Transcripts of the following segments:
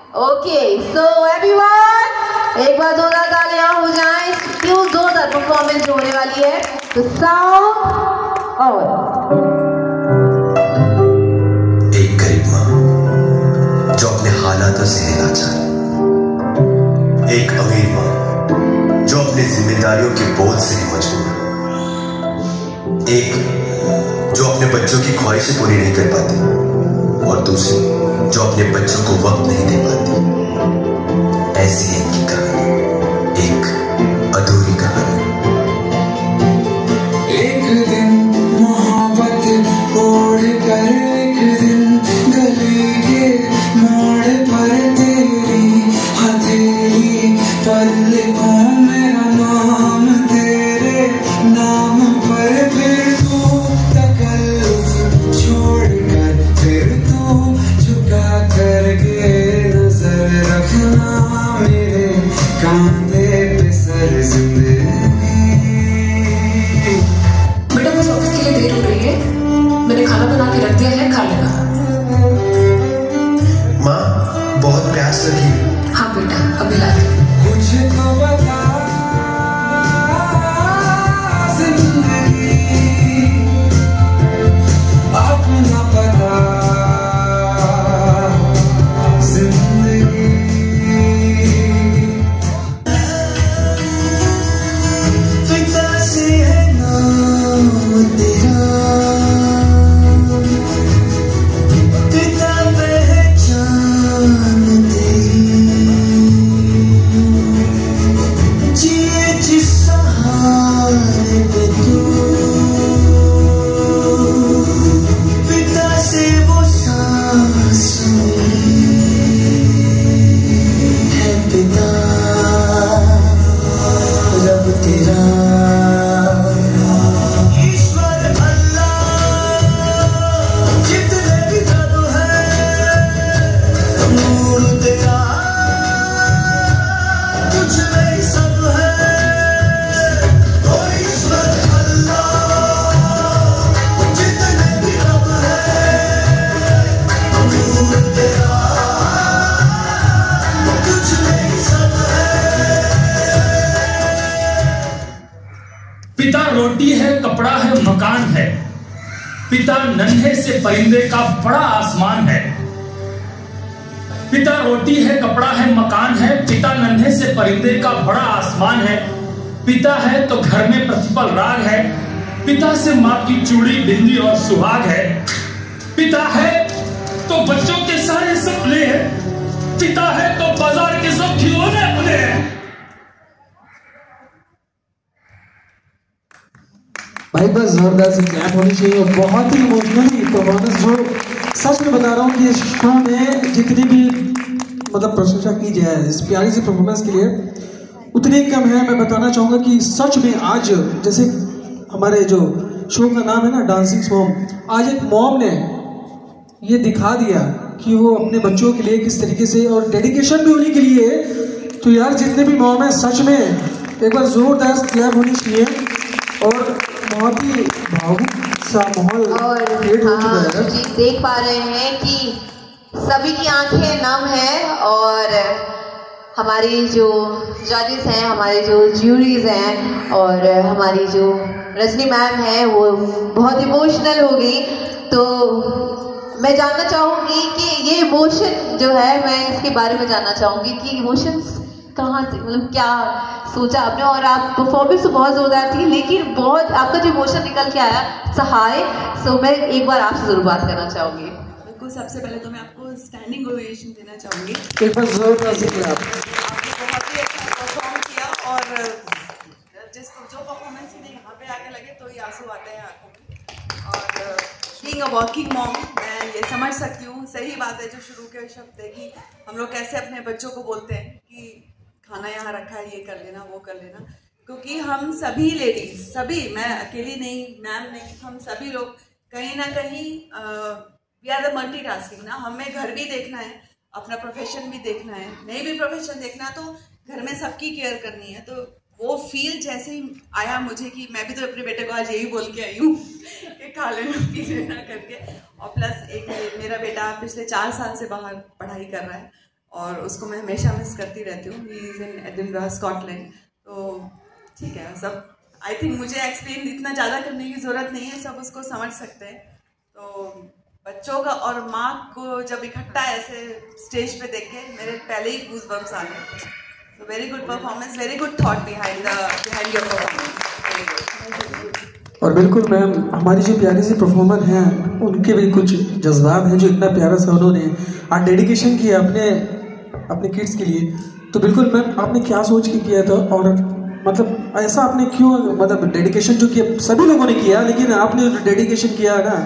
Okay, so everyone एक बार जोरदार तालियां हो जाएं, क्यों जोरदार परफॉर्मेंस होने वाली है। तो साउंड और एक गरीब माँ जो अपने हालातों से लाचार, एक अमीर माँ जो अपनी जिम्मेदारियों के बोझ से मजबूर, एक जो अपने बच्चों की ख्वाहिशें पूरी नहीं कर पाती और दूसरी जो अपने बच्चों को वक्त नहीं दे पाती। ऐसी एक की कहानी, एक अधूरी कहानी। एक दिन मोहब्बत ओढ़ कर एक दिन गली के मोड़ पर तेरी हथेली पर लिखूं मेरा नाम तेरे नाम पर, फिर तू तकल्लुफ छोड़ कर फिर तू झुका करके नजर रखना मेरे कांधे पे सर जिंदगी। बेटा मुझे ऑफिस के लिए देर हो रही है, मैंने खाना बना के रख दिया है, खा लेना। माँ बहुत प्यास लगी। हाँ बेटा अभी ला दे। कुछ तो बता जिंदगी अपना पता जिंदगी। पिता से है नाम तेरा, पिता पहचान तेरी, जिए जिस सहारे पे तू, पिता से वो सांस है पिता रब तेरा, ईश्वर अल्लाह जितने भी जादू है, नूर तेरा कुछ नहीं सब है। ओ ईश्वर अल्लाह जितने भी रब है, नूर तेरा कुछ नहीं सब है। पिता रोटी है, कपड़ा है, मकान है। पिता नन्हे से परिंदे का बड़ा आसमान है। पिता रोटी है, कपड़ा है, मकान है। पिता नन्हे से परिंदे का बड़ा आसमान है। पिता है तो घर में प्रतिपल राग है। पिता से माँ की चूड़ी, बिंदी और सुहाग है। पिता है तो बच्चों के सारे सपने हैं। पिता है तो बाजार के सब खिलौने अपने हैं। भाई बस जोरदार से क्लैप होनी चाहिए। और बहुत ही इमोशनली परफॉर्मेंस, जो सच में बता रहा हूँ कि इस शो में जितनी भी मतलब प्रशंसा की जाए इस प्यारी सी परफॉर्मेंस के लिए उतनी कम है। मैं बताना चाहूँगा कि सच में आज जैसे हमारे जो शो का नाम है ना डांसिंग मॉम, आज एक मॉम ने ये दिखा दिया कि वो अपने बच्चों के लिए किस तरीके से, और डेडिकेशन भी उन्हीं के लिए। तो यार जितने भी मॉम है सच में एक बार जोरदार क्लैप होनी चाहिए। और बहुत ही भावुक सा माहौल क्रिएट हो चुका है। जी देख पा रहे हैं कि सभी की आंखें नम है और हमारी जो जजेस हैं, हमारे जो ज्यूरीज हैं और हमारी जो रजनी मैम है वो बहुत इमोशनल हो गई। तो मैं जानना चाहूँगी कि ये इमोशन जो है, मैं इसके बारे में जानना चाहूँगी कि इमोशंस कहाँ से, मतलब क्या सोचा आपने। और आप परफॉर्मेंस तो बहुत जोरदार थी, लेकिन बहुत आपका जो इमोशन निकल के आया सहाय। सो मैं एक बार आपसे जरूर बात करना चाहूँगी। बिल्कुल, सबसे पहले तो मैं आपको स्टैंडिंग ओवेशन देना चाहूँगी। एक बार जोरदार से क्लैप। आपने बहुत ही अच्छा परफॉर्म किया और जो परफॉर्मेंस ही यहाँ पे आके लगे तो ही आंसू आते हैं आंखों में। और बीइंग अ वर्किंग मॉम मैं ये समझ सकती हूँ, सही बात है जो शुरू के शब्द है कि हम लोग कैसे अपने बच्चों को बोलते हैं कि खाना यहाँ रखा है, ये कर लेना, वो कर लेना। क्योंकि हम सभी लेडीज, सभी, मैं अकेली नहीं, मैम नहीं, हम सभी लोग कहीं ना कहीं वी आर द मल्टीटास्किंग ना। हमें घर भी देखना है, अपना प्रोफेशन भी देखना है, नहीं भी प्रोफेशन देखना है तो घर में सबकी केयर करनी है। तो वो फील जैसे ही आया मुझे कि मैं भी तो अपने बेटे को आज यही बोल के आई हूँ कि खा लेना पी लेना करके। और प्लस एक मेरा बेटा पिछले 4 साल से बाहर पढ़ाई कर रहा है, और उसको मैं हमेशा मिस करती रहती हूँ। He is in Edinburgh, Scotland. तो ठीक है, सब आई थिंक मुझे एक्सप्लेन इतना ज़्यादा करने की ज़रूरत नहीं है, सब उसको समझ सकते हैं। तो बच्चों का और माँ को जब इकट्ठा ऐसे स्टेज पे देख के मेरे पहले ही गूज़बम्स आ गए। So very good performance, very good thought behind your performance. Very good. और बिल्कुल मैम, हमारी जो प्यारी सी परफॉर्मर हैं उनके भी कुछ जज्बात हैं जो इतना प्यारा सा उन्होंने आज डेडिकेशन किया अपने किड्स के लिए। तो बिल्कुल मैम, आपने क्या सोच के किया था और मतलब ऐसा आपने क्यों, मतलब डेडिकेशन जो किया सभी लोगों ने किया, लेकिन आपने जो डेडिकेशन किया ना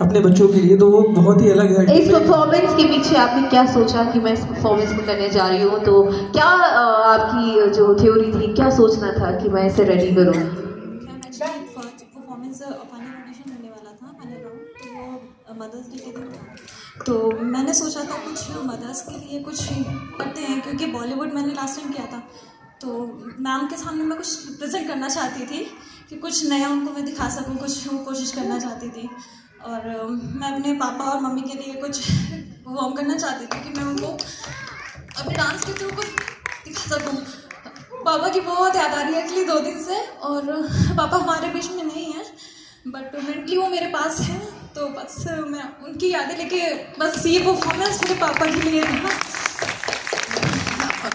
अपने बच्चों के लिए, तो वो बहुत ही अलग है। इस परफॉर्मेंस के पीछे आपने क्या सोचा कि मैं इस परफॉर्मेंस को करने जा रही हूँ? तो क्या आपकी जो थ्योरी थी, क्या सोचना था कि मैं इसे रेडी करूँ? फर्स्ट परफॉर्मेंस फाइनल ऑडिशन होने वाला था, फाइनल राउंड, तो वो मदर्स डे के दिन था। तो मैंने सोचा था कुछ मदर्स के लिए कुछ करते हैं, क्योंकि बॉलीवुड मैंने लास्ट टाइम किया था। तो मैम के सामने मैं कुछ प्रेजेंट करना चाहती थी कि कुछ नया उनको मैं दिखा सकूँ, कुछ कोशिश करना चाहती थी। और मैं अपने पापा और मम्मी के लिए कुछ परफॉर्म करना चाहती थी कि मैं उनको अपने डांस के थ्रू कुछ दिखा सकूँ। पापा की बहुत याद आ रही है एक्चुअली 2 दिन से, और पापा हमारे बीच में नहीं है, बट मेंटली वो मेरे पास है। तो बस मैं उनकी यादें लेके बस ये परफॉर्मेंस मेरे पापा के लिए था।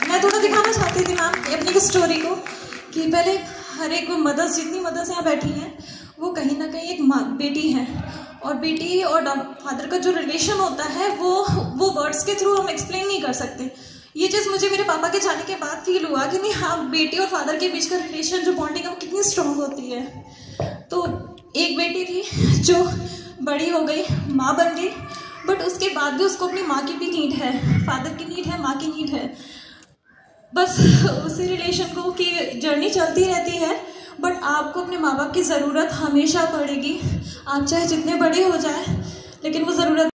मैं थोड़ा दिखाना चाहती थी मैम अपनी स्टोरी को कि पहले हर एक मदर्स, जितनी मदर्स यहाँ बैठी हैं, वो कहीं ना कहीं एक बेटी है, और बेटी और फादर का जो रिलेशन होता है वो वर्ड्स के थ्रू हम एक्सप्लेन नहीं कर सकते। ये चीज़ मुझे मेरे पापा के जाने के बाद फील हुआ कि नहीं, हाँ, बेटी और फादर के बीच का रिलेशन, जो बॉन्डिंग है, वो कितनी स्ट्रॉन्ग होती है। तो एक बेटी थी जो बड़ी हो गई, माँ बन गई, बट उसके बाद भी उसको अपनी माँ की भी नीड है, फादर की नीड है, माँ की नीड है। बस उसी रिलेशन को की जर्नी चलती रहती है, बट आपको अपने माँ बाप की ज़रूरत हमेशा पड़ेगी। आप चाहे जितने बड़े हो जाए, लेकिन वो ज़रूरत